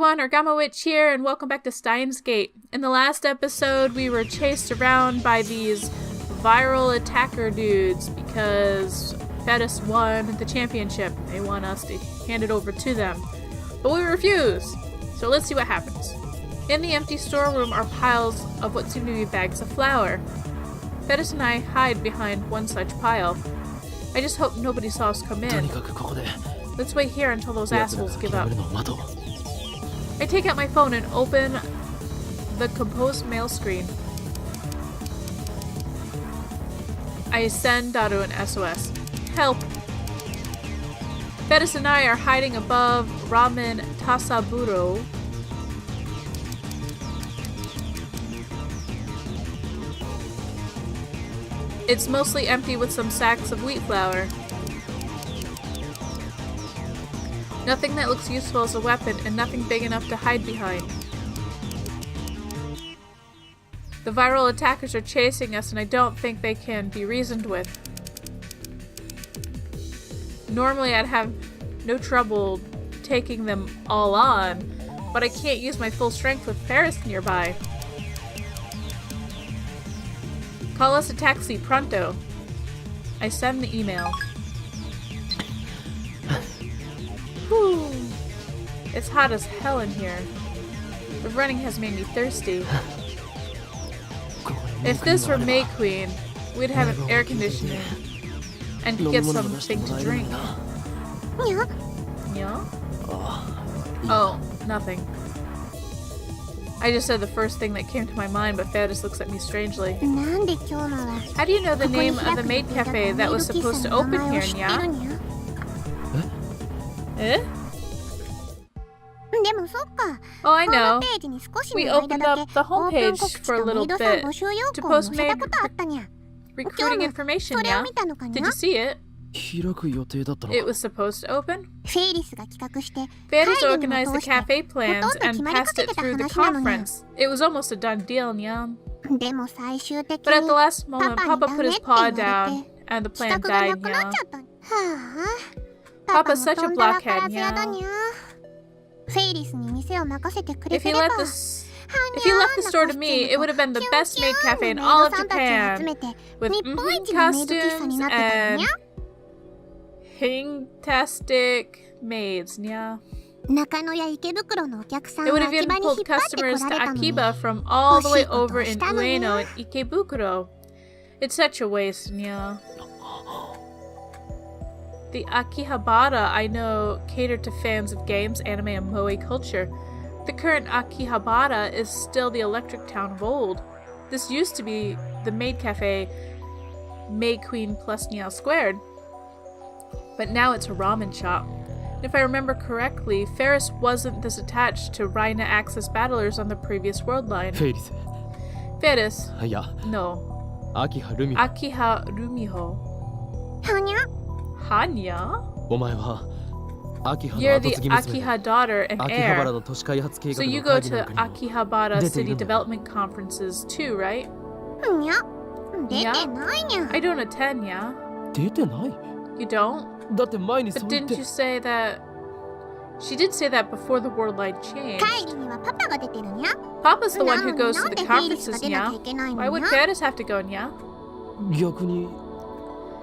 everyone, Orgamowitch here, and welcome back to Steins Gate. In the last episode, we were chased around by these viral attacker dudes because Faris won the championship. They want us to hand it over to them. But we refuse! So let's see what happens. In the empty storeroom are piles of what seem to be bags of flour. Faris and I hide behind one such pile. I just hope nobody saw us come in. Let's wait here until those assholes give up. I take out my phone and open the composed mail screen. I send Daru an SOS. Help! Faris and I are hiding above Ramen Tasaburo. It's mostly empty with some sacks of wheat flour. Nothing that looks useful as a weapon, and nothing big enough to hide behind. The viral attackers are chasing us, and I don't think they can be reasoned with. Normally I'd have no trouble taking them all on, but I can't use my full strength with Faris nearby. Call us a taxi, pronto. I send the email. Whew. It's hot as hell in here. The running has made me thirsty. If this were May Queen, we'd have an air conditioning and could get something to drink. Yeah? Oh, nothing. I just said the first thing that came to my mind, but Faris looks at me strangely. How do you know the name of the maid cafe that was supposed to open here, Nya? Eh? Oh, I know. We opened up the homepage for a little bit to post maid recruiting information, yeah? Did you see it? It was supposed to open? Faris organized the cafe plans and passed it through the conference. It was almost a done deal, Nyan. But at the last moment, Papa put his paw down and the plan died, Nyan. Papa's such a blockhead, Nyan. If he left the store to me, it would have been the best maid cafe in all of Japan, with costumes and fantastic maids, yeah. It would have even pulled customers to Akiba from all the way over in Ueno and Ikebukuro. It's such a waste, yeah. The Akihabara I know cater to fans of games, anime, and moe culture. The current Akihabara is still the electric town of old. This used to be the maid cafe May Queen plus Niao Squared. But now it's a ramen shop. And if I remember correctly, Faris wasn't this attached to Raina Axis battlers on the previous world line. Faris? No. Akiha Rumiho. Hanya? You're the Akiha daughter and heir. So you go to Akihabara City Development Conferences too, right? Yeah? I don't attend, yeah? You don't? But didn't you say that... She did say that before the world line changed. Papa's the one who goes to the conferences, yeah? Why would Faris have to go, yeah?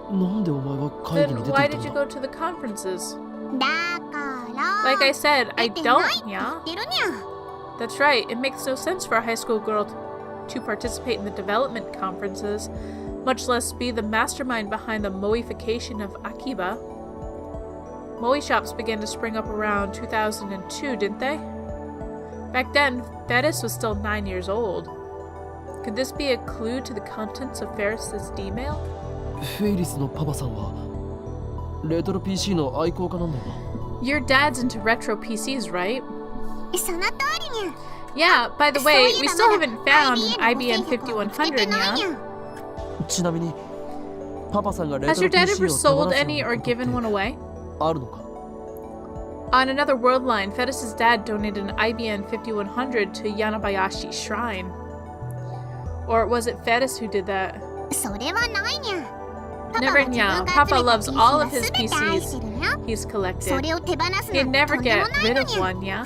Then why did you go to the conferences? Like I said, I don't, yeah? That's right, it makes no sense for a high school girl to participate in the development conferences, much less be the mastermind behind the moeification of Akiba. Moe shops began to spring up around 2002, didn't they? Back then, Faris was still 9 years old. Could this be a clue to the contents of Faris' D-mail? Your dad's into retro PCs, right? Yeah, by the way, we still haven't found an IBM 5100, yeah? Has your dad ever sold any or given one away? On another world line, Faris' dad donated an IBM 5100 to Yanabayashi Shrine. Or was it Faris who did that? Never, Nya. Papa loves all of his PCs he's collected. He'd never get rid of one, yeah?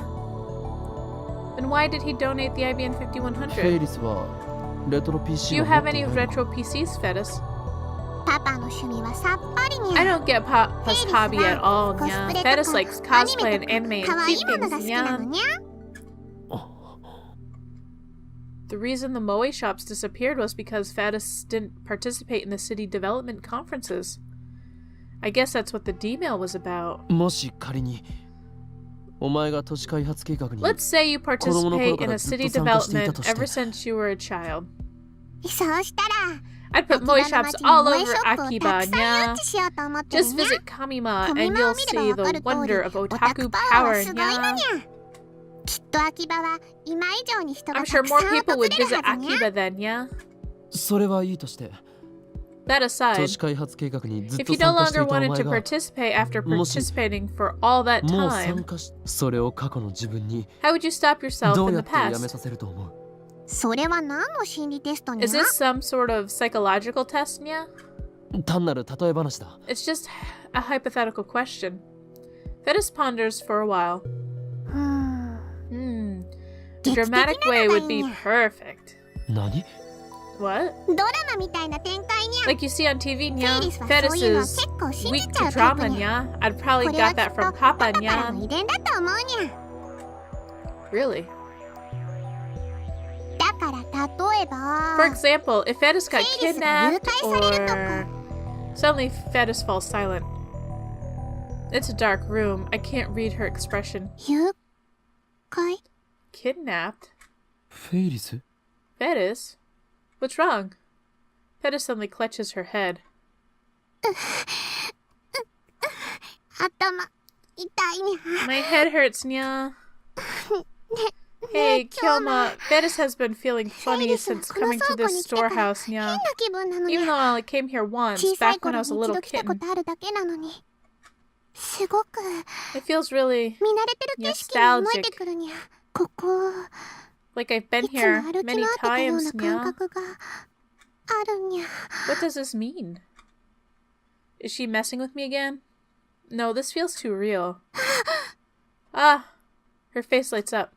Then why did he donate the IBM 5100? フェイリスはレトロ PC Do you を持っ have てい any ないの retro PCs, Faris? パパの趣味はさっぱりに I ゃ。 don't get Papa's hobby at all, nya. Faris likes アニ cosplay メ and とか anime 可 and 愛い cute ものが things, 好きなの nya. にゃ。The reason the Moe shops disappeared was because Faris didn't participate in the city development conferences. I guess that's what the D-mail was about. もし仮にお前が都市開発計画に Let's say you participate in a city development ever since you were a child. そうしたら I'd put 秋 Moe 葉の shops 街に all 萌え over ショップを Akiba, たくさん用 nya. 意しようと思ってる Just にゃ。 visit Kamima コミ and マ you'll を見れば see わか the る通り wonder of オタ otaku クパワーは power, すごいのに nya. ゃ。きっと秋葉は今以上に人が I'm た sure く more さん people 訪 would れる visit はずにゃ。 Akiba then, yeah? それはいいとして That 都 aside, 市開発計画にずっ if と you no 参加してい longer たお wanted 前 to が participate after もし participating for all that もう参 time, 加しそれを過去の自分に how would you stop yourself どう in や the ってやめ past? させると思うそれは何の心理テストにゃ。 Is this some sort of psychological test, nya? 単なる例え話だ It's just a hypothetical question. Fettis ponders for a while. うーん。 Hmm. A 劇的な dramatic の way がい would い be にゃ。 perfect. 何 What? ドラマみたいな展開にゃ。 Like you see on TV, フェ nya? イリスはそういうの Fettis 結構信 is じ weak ちゃ to うタイプ drama, にゃ。 nya. I'd probably これは got きっ that と from パ Papa, パからの nya. 遺伝だと思うにゃ。 Really? だから例えば For example, if Fettis got Fettis が誘 kidnapped 拐されるとか。 or... Suddenly, Fettis falls silent. It's a dark room. I can't read her expression. 誘拐 Kidnapped? フェイリス Fettis? What's wrong? Fettis suddenly clutches her head. 頭痛いにゃ。 My head hurts, nya. Hey, Kyoma. Fettis has been feeling funny since coming to this storehouse, 変 nya. な気分なのに Even though I only came here once, 小さい back when 頃 I に was a 一 little 度来たこ kitten. とあるだけなのにすごく It feels really 見慣れてる景色が思えて nostalgic. くるにゃ。ここ Like I've been いつも here 歩き many 回ってたよう times, な感 nya. 覚があるにゃ。 What does this mean? Is she messing with me again? No, this feels too real. Ah! Her face lights up.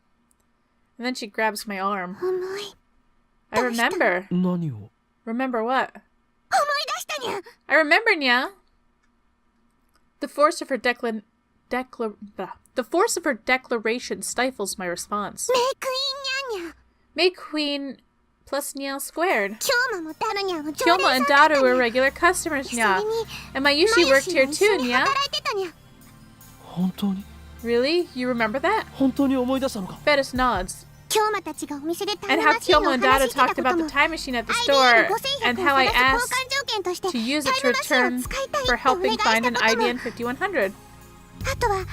And then she grabs my arm. 重い I remember. 何を Remember what? 思い出したにゃ。 I remember, nya. The force of her the force of her declaration stifles my response. メイクインにゃにゃ。 Make Queen plus nya squared. 京馬もダルにゃも常 Kyoma 連 and さんだった Daru に were ゃ。 regular customers, それ nya. に And Mayushi マユ worked シ here も一 too, 緒に nya. 働いてたにゃ。本当に Really? You remember that? 本当に思い出したのか Fettis nods. 京馬たちがお店でタイ And ム how マシンの Kyoma お and 話 Dada ししてた talked こと about も the time machine at the IBM store 5100 and を how I プラス交 asked 換条件として to use タ it イ to ムマシンを return 使いたい for ってお願 helping いし find た an ことも IBM 5100. あとは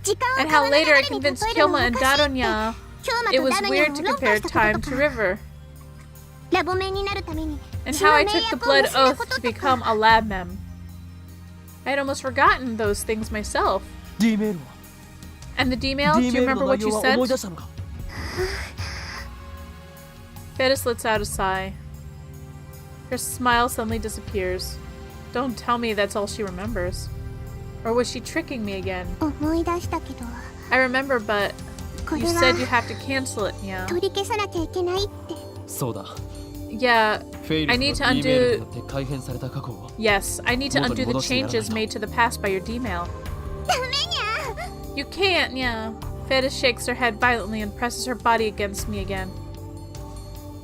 時間を And 川 how の later 流 I れに convinced 例えるの Kyoma も and おかしい Dado って nya 京馬 it と was ダルニャ weird を to 論 compare 破したこと time と to か River. ラボメンになるために And 血 how の I 盟 took the 約を blood 結んだ oath こと to とか become a lab mem. I had almost forgotten those things myself. D メールは And the D-mail? Do D you メール remember の what 内 you 容は said? 思い出したのか Fettis lets out a sigh. Her smile suddenly disappears. Don't tell me that's all she remembers. Or was she tricking me again? 思い出したけど I remember, but これ you は said you have to cancel it, yeah. 取り消さなきゃいけないって。そうだ Yeah, フェイ I リ need ス to の D メールに undo... よって改変された過去を Yes, I need to undo the 元に戻してやらない changes と。 made to the past by your D-mail. ダメにゃ。 You can't, yeah. Fettis shakes her head violently and presses her body against me again.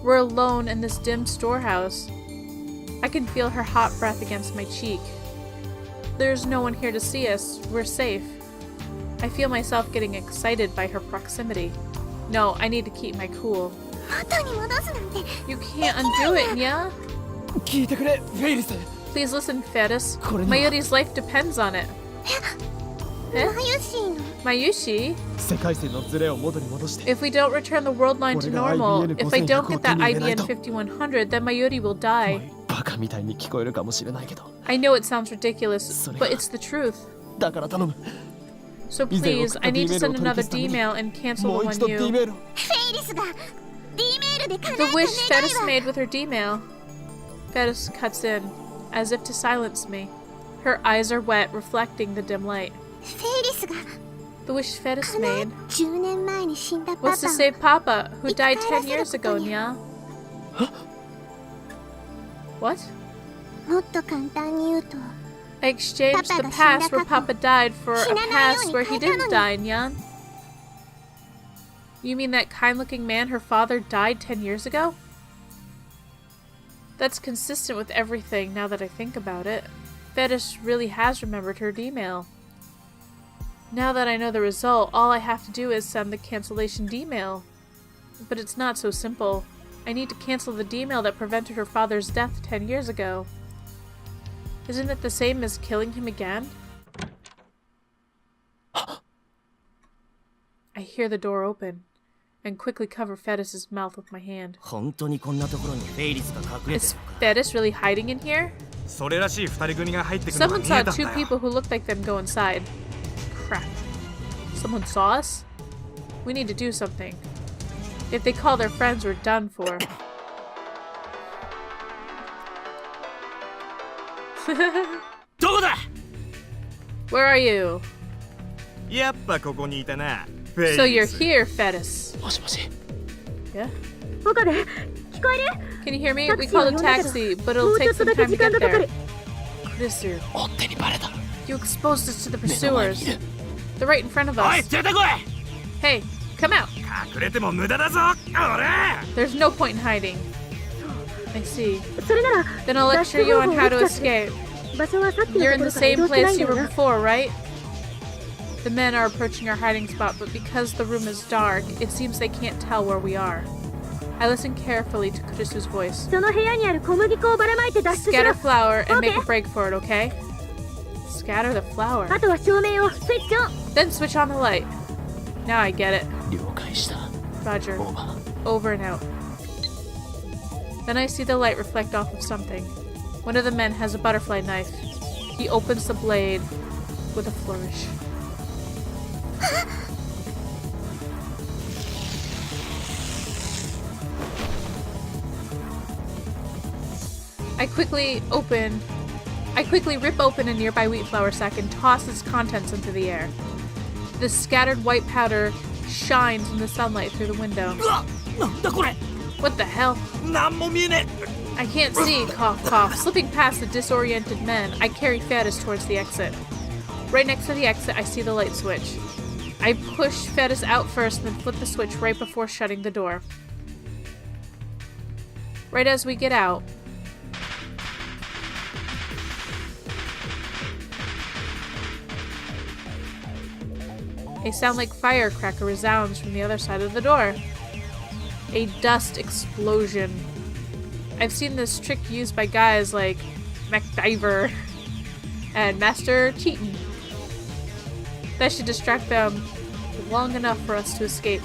We're alone in this dim storehouse. I can feel her hot breath against my cheek. There's no one here to see us. We're safe. I feel myself getting excited by her proximity. No, I need to keep my cool. 元に戻すなんて。 You can't undo it, yeah? 聞いてくれフェイリス Please listen, Fettis. これには Mayuri's life depends on it. マユシーの Mayushi? 世界線のズレを元に戻して If we don't return the world line to 俺が normal, IBM if I don't get that 5100を手に入れないと。 IBN 5100, then Mayuri will die. バカみたいに聞こえるかもしれないけど I know it sounds ridiculous, それが but it's the truth. だから頼む So 以前 please, 送った I need to D send メールを another 取り消すために D-mail and cancel も the う one 一度 D you... メールをフェイリスが D メールで叶え The た wish 願い Fettis は made with her D-mail. Fettis cuts in, as if to silence me. Her eyes are wet, reflecting the dim light. フェイリスが The wish Faris made 10年前に死んだパパ was to save Papa, who died 10 years ago, Nya. What? もっと簡単に言うと I exchanged the past where Papa died for a past where he didn't die, Nyan. You mean that kind-looking man, her father, died 10 years ago? That's consistent with everything now that I think about it. Faris really has remembered her email. Now that I know the result, all I have to do is send the cancellation D-mail. But it's not so simple. I need to cancel the D-mail that prevented her father's death 10 years ago. Isn't it the same as killing him again? I hear the door open, and quickly cover Faris' mouth with my hand. Is Faris really hiding in here? Someone saw two people who looked like them go inside. Crap. Someone saw us? We need to do something. If they call their friends, we're done for. Where are you? So you're here, Faris. Yeah? Can you hear me? We called a taxi, but it'll take some time to get there. Kurisu. You exposed us to the pursuers. They're right in front of us. Hey, come out. There's no point in hiding. I see. Then I'll lecture you on how to escape. You're in the same place you were before, right? The men are approaching our hiding spot, but because the room is dark, it seems they can't tell where we are. I listen carefully to Kurisu's voice. Scatter flour and make a break for it, okay? Scatter the flour. Then switch on the light. Now I get it. Roger. Over and out. Then I see the light reflect off of something. One of the men has a butterfly knife. He opens the blade with a flourish. I quickly rip open a nearby wheat flour sack and toss its contents into the air. The scattered white powder shines in the sunlight through the window. What the hell? I can't see, cough, cough. Slipping past the disoriented men, I carry Faris towards the exit. Right next to the exit, I see the light switch. I push Faris out first, then flip the switch right before shutting the door. Right as we get out, a sound like firecracker resounds from the other side of the door. A dust explosion. I've seen this trick used by guys like MacDiver and Master Cheatin'. That should distract them long enough for us to escape.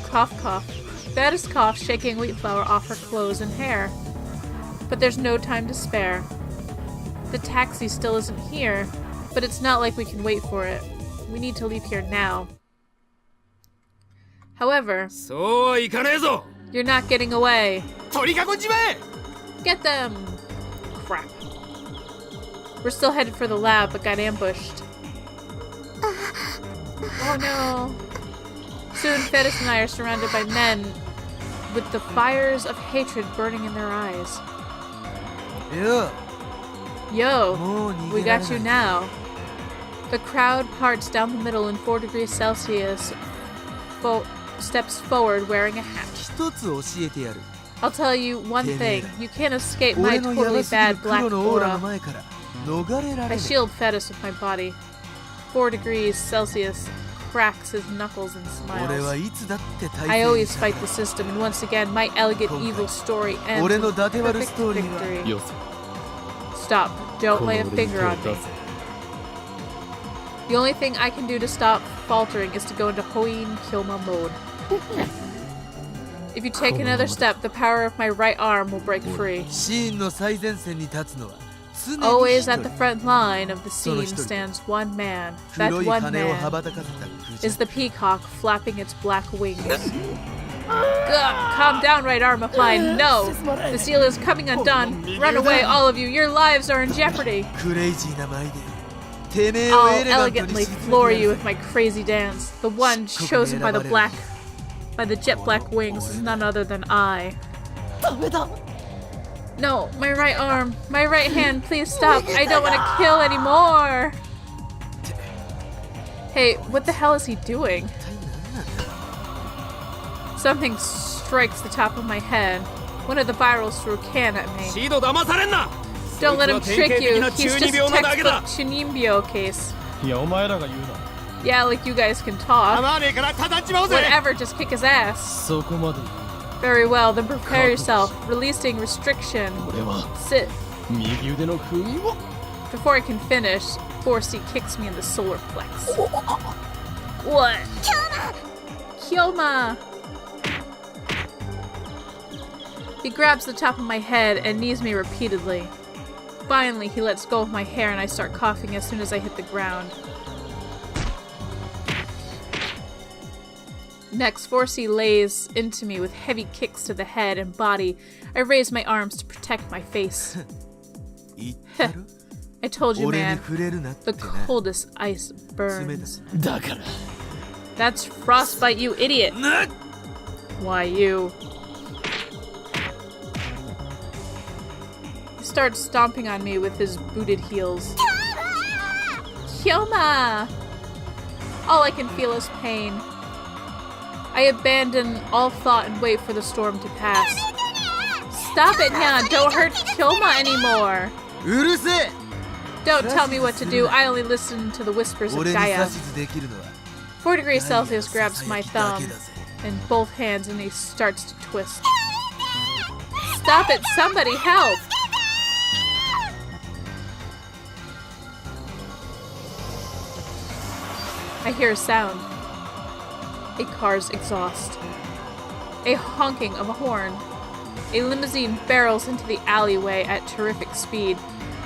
Cough, cough. Faris coughs, shaking wheat flour off her clothes and hair. But there's no time to spare. The taxi still isn't here, but it's not like we can wait for it. We need to leave here now. However, you're not getting away. Get them! Crap. We're still headed for the lab, but got ambushed. Oh no. Soon, Faris and I are surrounded by men with the fires of hatred burning in their eyes. Yo, we got you now. The crowd parts down the middle in 4 degrees Celsius, steps forward wearing a hat. I'll tell you one thing, you can't escape my totally bad black aura. I shield Faris with my body. 4 degrees Celsius cracks his knuckles and smiles. I always fight the system, and once again, my elegant evil story ends with perfect victory. Stop. Don't lay a finger on me. The only thing I can do to stop faltering is to go into Hoin Kyoma mode. If you take another step, the power of my right arm will break free. Always at the front line of the scene stands one man. That one man is the peacock flapping its black wings. Calm down, right arm of mine. No! The seal is coming undone. Run away, all of you. Your lives are in jeopardy. I'll elegantly floor you with my crazy dance. The one chosen by the jet black wings is none other than I. No, my right arm. My right hand, please stop. I don't want to kill anymore. Hey, what the hell is he doing? Something strikes the top of my head. One of the virals threw a can at me. Don't let him trick you. He's just a textbook Chunimbyo case. Yeah, like you guys can talk. Whatever, just kick his ass. Very well, then prepare yourself. Releasing restriction. Sit. Before I can finish, 4C kicks me in the solar plex. What? Kyoma! He grabs the top of my head and knees me repeatedly. Finally, he lets go of my hair and I start coughing as soon as I hit the ground. Next, 4C lays into me with heavy kicks to the head and body. I raise my arms to protect my face. I told you, man. The coldest ice burns. That's frostbite, you idiot. Why, you? He starts stomping on me with his booted heels. Kyoma! All I can feel is pain. I abandon all thought and wait for the storm to pass. Stop it, Nya! Don't hurt Kyoma anymore! Don't tell me what to do, I only listen to the whispers of Gaia. 4 degrees Celsius grabs my thumb in both hands and he starts to twist. Stop it, somebody help! I hear a sound. A car's exhaust. A honking of a horn. A limousine barrels into the alleyway at terrific speed.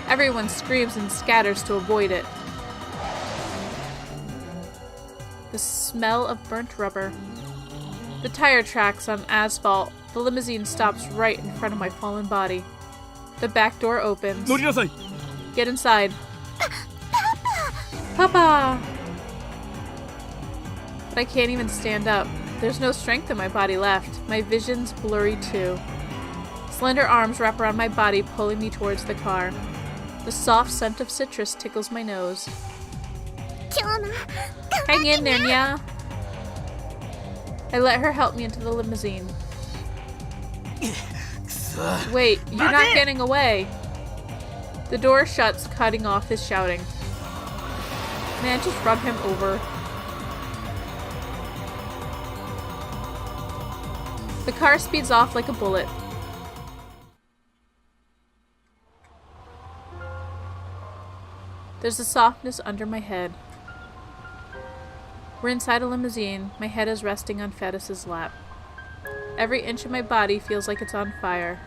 Everyone screams and scatters to avoid it. The smell of burnt rubber. The tire tracks on asphalt. The limousine stops right in front of my fallen body. The back door opens. Get inside. Papa! But I can't even stand up. There's no strength in my body left. My vision's blurry too. Slender arms wrap around my body, pulling me towards the car. The soft scent of citrus tickles my nose. Hang in there, Nya. I let her help me into the limousine. Wait, you're not getting away. The door shuts, cutting off his shouting. Man, just run him over. The car speeds off like a bullet. There's a softness under my head. We're inside a limousine. My head is resting on Faris's lap. Every inch of my body feels like it's on fire.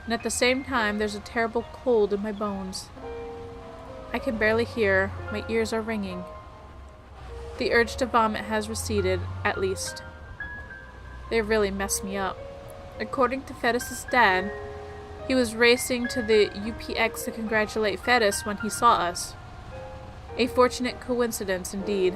And at the same time, there's a terrible cold in my bones. I can barely hear. My ears are ringing. The urge to vomit has receded, at least. They really messed me up. According to Faris's dad, he was racing to the UPX to congratulate Faris when he saw us. A fortunate coincidence indeed.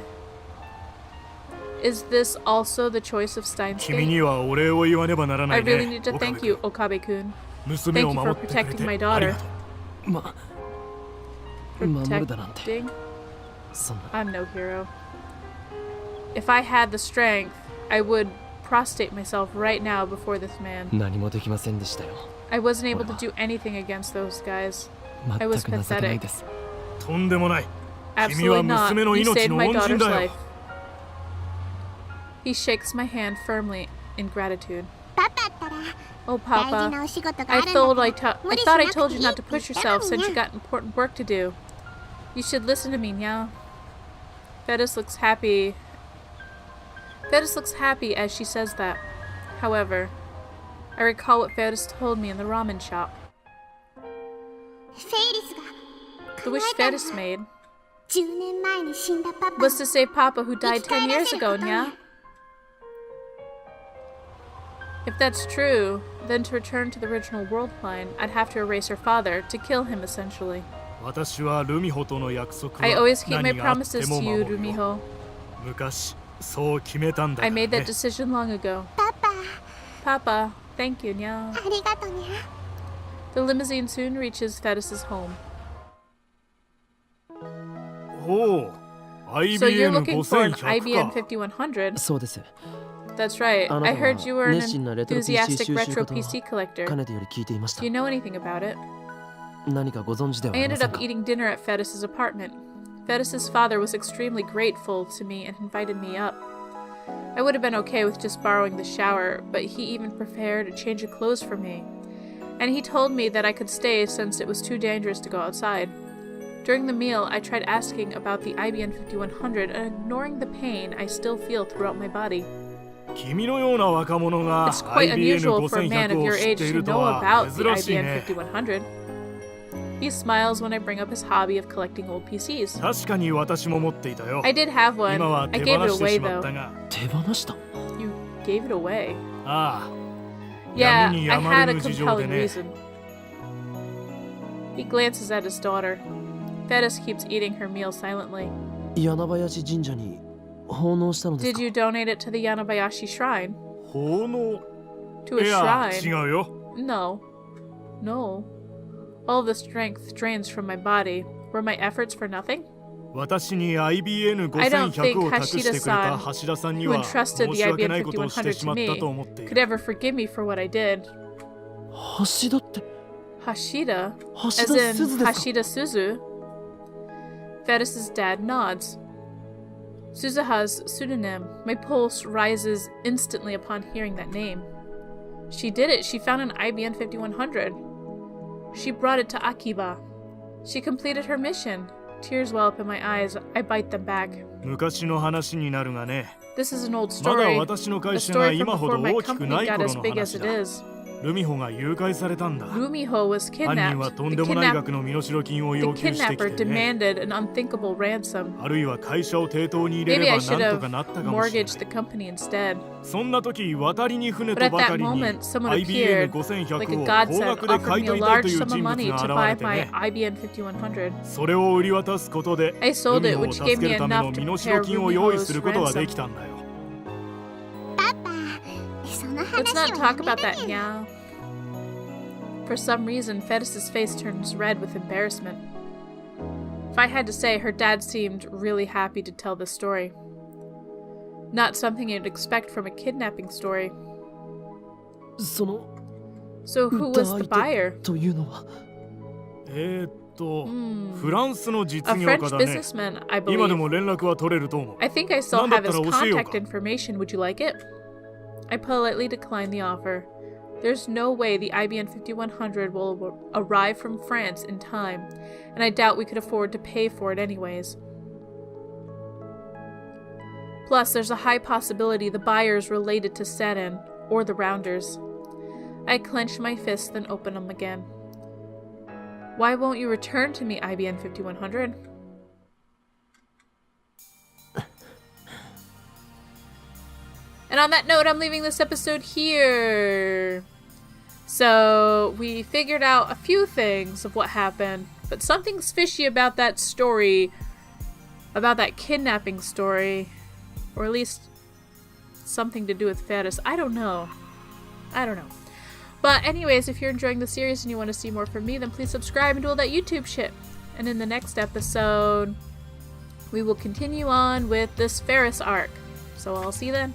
Is this also the choice of Steins? I really need to thank you, Okabe-kun. Thank you for protecting my daughter. Protecting? I'm no hero. If I had the strength, I would prostrate myself right now before this man. I wasn't able to do anything against those guys. I was pathetic. Absolutely not. You saved my daughter's life. He shakes my hand firmly in gratitude. Oh, Papa. I thought I told you not to push yourself since you got important work to do. You should listen to me, Nya. Faris looks happy. Faris looks happy as she says that. However, I recall what Faris told me in the ramen shop. The wish Faris made was to save Papa who died 10 years ago, Nya. If that's true, then to return to the original world line, I'd have to erase her father, to kill him essentially. 私はルミホとの約束 I は always keep my 何があって promises も to 守 you, るよ Rumiho. 昔そう決めたんだ I から made that ね decision long ago. パパ Papa, thank you, Nya. ありがとね The limousine soon reaches Faris's home. ほう So you're looking for an IBM5100 か IBM 5100? そうです。 That's right. I heard you were an 熱心なレトロ PC enthusiastic 収集 retro 家と PC collector. かねてより聞いていました Do you know anything about it? 何かご存知ではあ I りま ended せん up か eating dinner at Faris's apartment. Faris's father was extremely grateful to me and invited me up. I would have been okay with just borrowing the shower, but he even prepared a change of clothes for me. And he told me that I could stay since it was too dangerous to go outside. During the meal, I tried asking about the IBM 5100 and ignoring the pain I still feel throughout my body. 君のような若者が It's quite unusual for a man of IBM5100 を your 知っ age てい to ると know は about the 珍しい IBM ね 5100. He smiles when I bring up his hobby of collecting old PCs. 確かに私も持っていたよ I did have one. 今は I 手 gave 放 it して away しまっ though. たが 手放した You gave it away. ああ Yeah, 闇に I やま had れ a ぬ事情で compelling ね reason. He glances at his daughter. Faris keeps eating her meal silently. 柳林神社に奉納したのです Did か you donate it to the Yanabayashi shrine? 奉納 To a いや shrine? 違うよ No. No. All the strength drains from my body. Were my efforts for nothing? 私に I don't think IBM5100 を託してくれた Hashida-san, 橋田さんに who は entrusted 申 the し訳 IBM ないことをしてしまったと思ってい 5100 to る me, could ever forgive me for what I did. 橋田って Hashida? 橋 As 田 in 鈴ですか Hashida Suzu? Faris's dad nods. Suzuha's pseudonym. My pulse rises instantly upon hearing that name. She did it. She found an IBM 5100. She brought it to Akiba. She completed her mission. Tears well up in my eyes. I bite them back. 昔の話になるがね This is an old まだ story. 私の A 会社が story from 今ほ before ど my 大きく company ない got 頃 as の big as 話 it だ is. ルミホが誘拐されたんだ Rumiho was 犯人は kidnapped. とん The でもない額の身代金を The 要求してき kidnapper てね demanded an unthinkable ransom. あるいは会社を抵当に入れ Maybe れ I ば should なんと have かなったかもしれ mortgaged な the い company instead. そんな時渡りに船 But と at ば that かりに moment, someone appeared like a IBM5100 を高 godsend, 額で offered 買い me a 取りたい large という sum of 人物 money が to 現 buy れて my ね IBM 5100. それを売り渡すことで I sold ル it, ミホを which 助 gave け me るため enough の to 身 prepare 代金を用意す Rumiho's ることがで ransom. きたんだよパパその Let's 話は not や talk め about る that ね now. For some reason, Faris's face turns red with embarrassment. If I had to say, her dad seemed really happy to tell this story. Not something you'd expect from a kidnapping story. その So who 歌 was 相 the 手 buyer? というのはフランスの A 実業 French 家だね businessman, I 今で believe. も連絡は取れると思う I think I still なんだ have った his ら教えよう contact か information. Would you like it? I politely decline the offer. There's no way the IBM 5100 will arrive from France in time, and I doubt we could afford to pay for it anyways. Plus, there's a high possibility the buyer's related to Senin, or the Rounders. I clench my fists, then open them again. Why won't you return to me, IBM 5100? And on that note, I'm leaving this episode here. So, we figured out a few things of what happened, but something's fishy about that story, about that kidnapping story, or at least something to do with Faris. I don't know. But anyways, if you're enjoying the series and you want to see more from me, then please subscribe and do all that YouTube shit. And in the next episode, we will continue on with this Faris arc. So I'll see you then.